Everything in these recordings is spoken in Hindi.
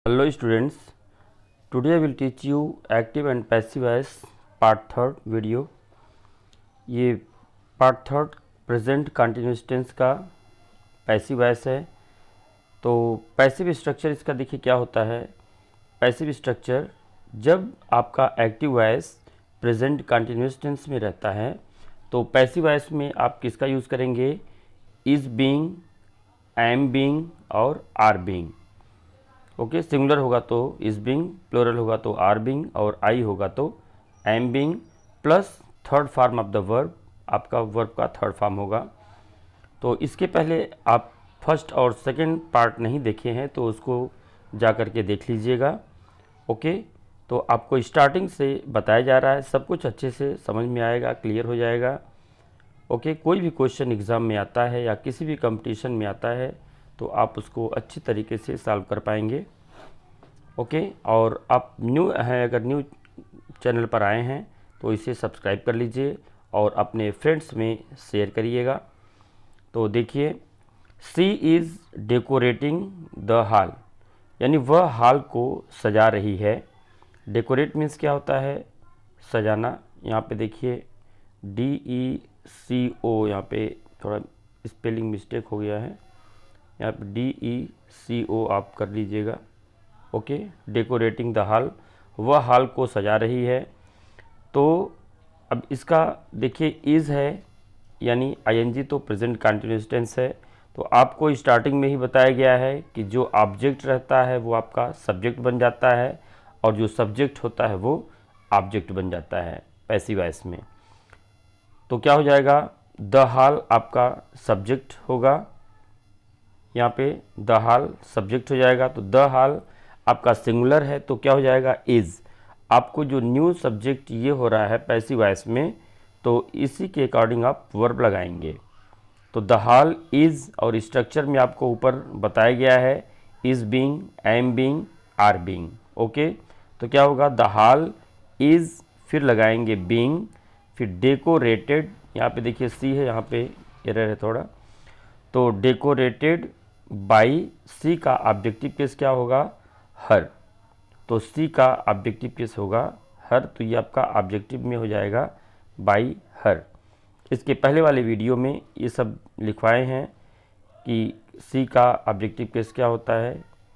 Hello students, today I will teach you active and passive voice part third video। ये part third present continuous tense का पैसिव वॉइस है। तो पैसिव स्ट्रक्चर इसका देखिए क्या होता है। पैसिव स्ट्रक्चर जब आपका active voice present continuous tense में रहता है तो पैसिव वॉइस में आप किसका यूज़ करेंगे, इज़ बीइंग, एम बीइंग और आर बीइंग। ओके, सिंगुलर होगा तो इज बीइंग, प्लूरल होगा तो आर बीइंग और आई होगा तो am being plus third form of the verb, आपका वर्ब का थर्ड फॉर्म होगा। तो इसके पहले आप फर्स्ट और सेकंड पार्ट नहीं देखे हैं तो उसको जा कर के देख लीजिएगा। ओके, तो आपको स्टार्टिंग से बताया जा रहा है, सब कुछ अच्छे से समझ में आएगा, क्लियर हो जाएगा। ओके, कोई भी क्वेश्चन एग्ज़ाम में आता है या किसी भी कंपटीशन में आता है तो आप उसको अच्छी तरीके से सॉल्व कर पाएंगे। ओके, और आप न्यू हैं, अगर न्यू चैनल पर आए हैं तो इसे सब्सक्राइब कर लीजिए और अपने फ्रेंड्स में शेयर करिएगा। तो देखिए, सी इज़ डेकोरेटिंग द हॉल, यानी वह हॉल को सजा रही है। डेकोरेट मीन्स क्या होता है, सजाना। यहाँ पे देखिए DECO, यहाँ पे थोड़ा स्पेलिंग मिस्टेक हो गया है, यहाँ पे DECO आप कर लीजिएगा। ओके, डेकोरेटिंग द हॉल, वह हॉल को सजा रही है। तो अब इसका देखिए इज़ है यानी ING, तो प्रेजेंट कंटिन्यूस टेंस है। तो आपको स्टार्टिंग में ही बताया गया है कि जो ऑब्जेक्ट रहता है वो आपका सब्जेक्ट बन जाता है और जो सब्जेक्ट होता है वो ऑब्जेक्ट बन जाता है पैसिव वॉइस में। तो क्या हो जाएगा, द हॉल आपका सब्जेक्ट होगा, यहाँ पे द हॉल सब्जेक्ट हो जाएगा। तो द हॉल आपका सिंगुलर है तो क्या हो जाएगा, इज़। आपको जो न्यू सब्जेक्ट ये हो रहा है पैसिव वॉइस में, तो इसी के अकॉर्डिंग आप वर्ब लगाएंगे। तो द हॉल इज़, और स्ट्रक्चर में आपको ऊपर बताया गया है is being, am being, are being. Okay, तो क्या होगा, द हॉल इज़, फिर लगाएंगे बीइंग, फिर डेकोरेटेड, यहाँ पे देखिए सी है, यहाँ पे एरर है थोड़ा, तो डेकोरेटेड बाई, सी का ऑब्जेक्टिव केस क्या होगा, हर। तो सी का ऑब्जेक्टिव केस होगा हर, तो ये आपका ऑब्जेक्टिव में हो जाएगा बाई हर। इसके पहले वाले वीडियो में ये सब लिखवाए हैं कि सी का ऑब्जेक्टिव केस क्या होता है,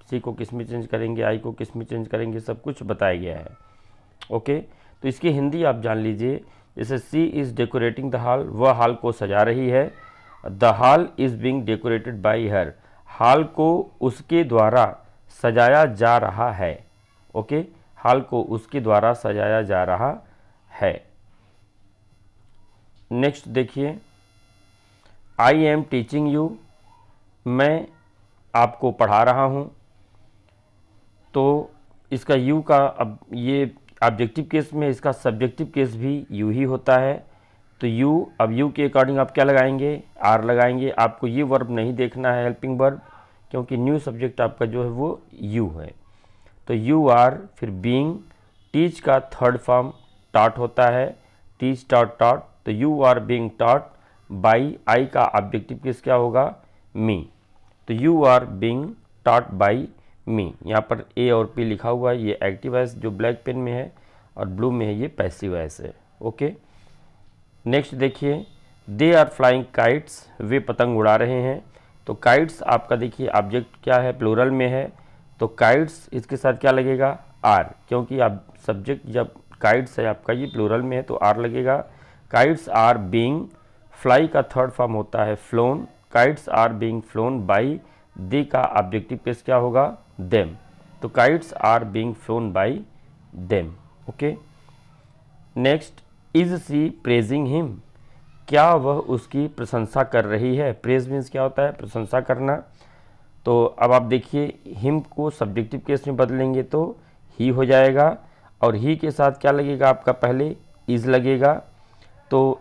सी को किस में चेंज करेंगे, आई को किस में चेंज करेंगे, सब कुछ बताया गया है। ओके, तो इसकी हिंदी आप जान लीजिए, जैसे सी इज़ डेकोरेटिंग द हॉल, वह हॉल को सजा रही है। The hall is being decorated by her, hall को उसके द्वारा सजाया जा रहा है। ओके, हॉल को उसके द्वारा सजाया जा रहा है। नेक्स्ट देखिए, आई एम टीचिंग यू, मैं आपको पढ़ा रहा हूँ। तो इसका यू का, अब ये ऑब्जेक्टिव केस में इसका सब्जेक्टिव केस भी यू ही होता है। तो यू, अब यू के अकॉर्डिंग आप क्या लगाएंगे, आर लगाएंगे। आपको ये वर्ब नहीं देखना है, हेल्पिंग वर्ब, क्योंकि न्यू सब्जेक्ट आपका जो है वो यू है। तो यू आर, फिर बीइंग, टीच का थर्ड फॉर्म टॉट होता है, टीच टॉट टॉट। तो you are being taught by, I का ऑब्जेक्टिव केस क्या होगा, मी। तो you are being taught by me. यहाँ पर ए और पी लिखा हुआ है, ये एक्टिव वॉइस जो ब्लैक पेन में है, और ब्लू में है ये पैसिव वॉइस है। ओके, नेक्स्ट देखिए, दे आर फ्लाइंग काइट्स, वे पतंग उड़ा रहे हैं। तो काइट्स आपका देखिए ऑब्जेक्ट क्या है, प्लूरल में है, तो काइट्स इसके साथ क्या लगेगा, आर, क्योंकि आप सब्जेक्ट जब काइट्स है आपका ये प्लूरल में है तो आर लगेगा। काइट्स आर बीइंग, फ्लाई का थर्ड फॉर्म होता है flown, kites are being flown by, they का ऑब्जेक्टिव केस क्या होगा, देम। तो kites are being flown by them. Okay, next, is she praising him, क्या वह उसकी प्रशंसा कर रही है। प्रेज मीन्स क्या होता है, प्रशंसा करना। तो अब आप देखिए, हिम को सब्जेक्टिव केस में बदलेंगे तो ही हो जाएगा, और ही के साथ क्या लगेगा आपका, पहले इज़ लगेगा, तो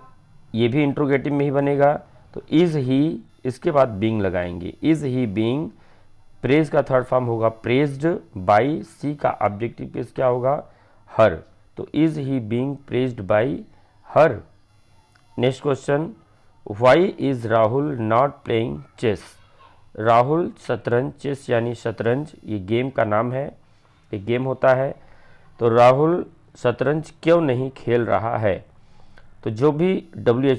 ये भी इंट्रोगेटिव में ही बनेगा। तो इज़ ही, इसके बाद बीइंग लगाएंगे, इज़ ही बीइंग, प्रेज का थर्ड फॉर्म होगा प्रेज्ड बाई, सी का ऑब्जेक्टिव केस क्या होगा, हर। तो is he being praised by her. Next question, why is Rahul not playing chess, Rahul शतरंज, चेस यानी शतरंज, ये गेम का नाम है, एक गेम होता है। तो राहुल शतरंज क्यों नहीं खेल रहा है? तो जो भी WH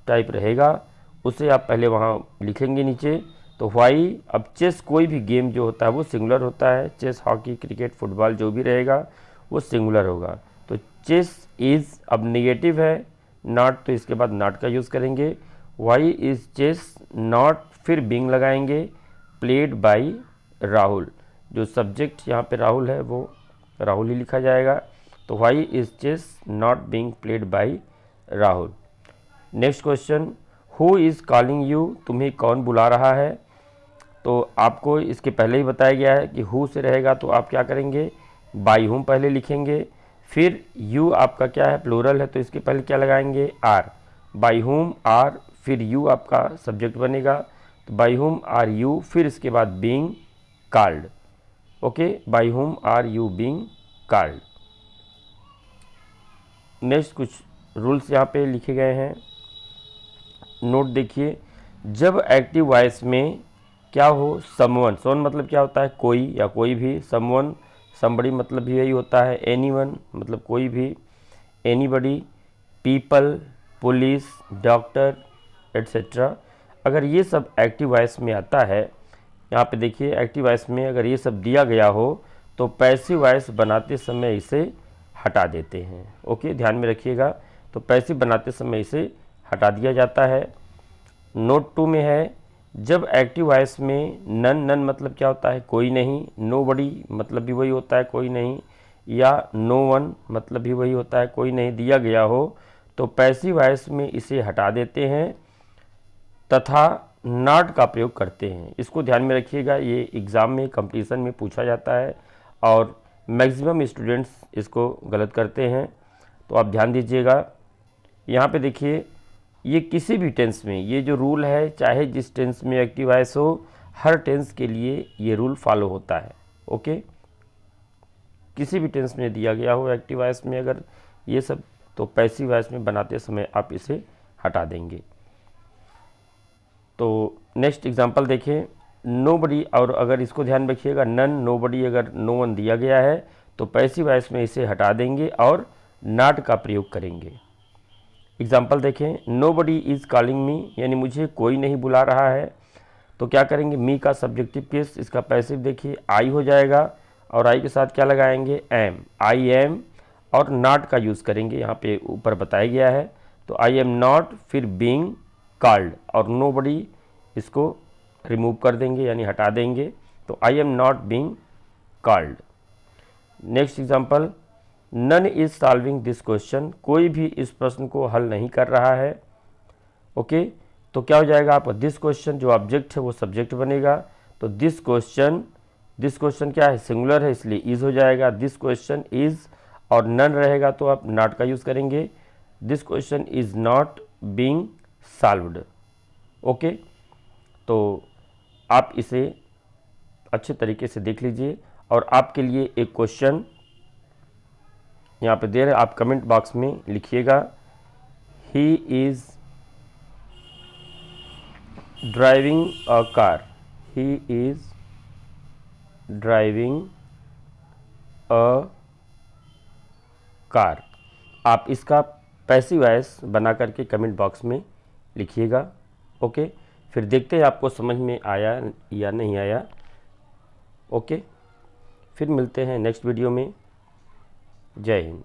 टाइप रहेगा उसे आप पहले वहाँ लिखेंगे नीचे। तो वाई, अब चेस कोई भी गेम जो होता है वो सिंगुलर होता है, चेस, हॉकी, क्रिकेट, फुटबॉल जो भी रहेगा वो सिंगुलर होगा। तो चेस इज़ अब नेगेटिव है, नॉट, तो इसके बाद नॉट का यूज़ करेंगे। वाई इज़ चेस नॉट, फिर बिंग लगाएंगे, प्लेड बाई राहुल, जो सब्जेक्ट यहाँ पे राहुल है वो राहुल ही लिखा जाएगा। तो why is chess not being played by Rahul. Next question, who is calling you, तुम्हें कौन बुला रहा है? तो आपको इसके पहले ही बताया गया है कि हु से रहेगा तो आप क्या करेंगे, बाई हुम पहले लिखेंगे, फिर यू आपका क्या है, प्लूरल है, तो इसके पहले क्या लगाएंगे, आर, बाई हुम आर, फिर यू आपका सब्जेक्ट बनेगा, तो बाई हुम आर यू, फिर इसके बाद being called. Okay, by whom are you being called. Next कुछ रूल्स यहाँ पे लिखे गए हैं, नोट देखिए। जब एक्टिव वॉइस में क्या हो, समवन, समवन मतलब क्या होता है, कोई या कोई भी, समवन, समबड़ी मतलब भी यही होता है, एनीवन मतलब कोई भी, anybody, people, police, doctor, etcetera. अगर ये सब एक्टिव वॉइस में आता है, यहाँ पे देखिए एक्टिव वॉइस में अगर ये सब दिया गया हो तो पैसिव वॉइस बनाते समय इसे हटा देते हैं। ओके, ध्यान में रखिएगा। तो पैसिव बनाते समय इसे हटा दिया जाता है। नोट 2 में है, जब एक्टिव वॉइस में नन, नन मतलब क्या होता है, कोई नहीं, नोबडी मतलब भी वही होता है, कोई नहीं, या नो वन मतलब भी वही होता है, कोई नहीं दिया गया हो तो पैसिव वॉइस में इसे हटा देते हैं तथा नॉट का प्रयोग करते हैं। इसको ध्यान में रखिएगा, ये एग्ज़ाम में, कंपटीशन में पूछा जाता है और मैक्सिमम स्टूडेंट्स इसको गलत करते हैं, तो आप ध्यान दीजिएगा। यहाँ पे देखिए, ये किसी भी टेंस में ये जो रूल है, चाहे जिस टेंस में एक्टिव वॉइस हो, हर टेंस के लिए ये रूल फॉलो होता है। ओके, किसी भी टेंस में दिया गया हो एक्टिव वॉइस में अगर ये सब, तो पैसिव वॉइस में बनाते समय आप इसे हटा देंगे। तो नेक्स्ट एग्जांपल देखिए, नोबडी, और अगर इसको ध्यान रखिएगा, नन, नोबडी, अगर नो वन दिया गया है तो पैसिव वॉइस में इसे हटा देंगे और नॉट का प्रयोग करेंगे। एग्जाम्पल देखें, नोबडी इज़ कॉलिंग मी, यानी मुझे कोई नहीं बुला रहा है, तो क्या करेंगे, मी का सब्जेक्टिव केस, इसका पैसिव देखिए आई हो जाएगा, और आई के साथ क्या लगाएंगे, एम, आई एम, और नॉट का यूज़ करेंगे, यहाँ पे ऊपर बताया गया है। तो आई एम नॉट, फिर बीइंग कॉल्ड, और नोबडी इसको रिमूव कर देंगे यानी हटा देंगे, तो I am not being called. Next example, none is solving this question, कोई भी इस प्रश्न को हल नहीं कर रहा है। ओके, तो क्या हो जाएगा आपका, दिस क्वेश्चन, जो ऑब्जेक्ट है वो सब्जेक्ट बनेगा, तो दिस क्वेश्चन क्या है, सिंगुलर है इसलिए इज हो जाएगा, दिस क्वेश्चन इज, और नन रहेगा तो आप नॉट का यूज़ करेंगे, this question is not being solved. Okay, तो आप इसे अच्छे तरीके से देख लीजिए। और आपके लिए एक क्वेश्चन यहाँ पे दे रहे, आप कमेंट बॉक्स में लिखिएगा, he is driving a car, he is driving a car. आप इसका पैसिव वॉइस बना करके कमेंट बॉक्स में लिखिएगा। ओके, फिर देखते हैं आपको समझ में आया या नहीं आया। ओके, फिर मिलते हैं नेक्स्ट वीडियो में। जय हिंद।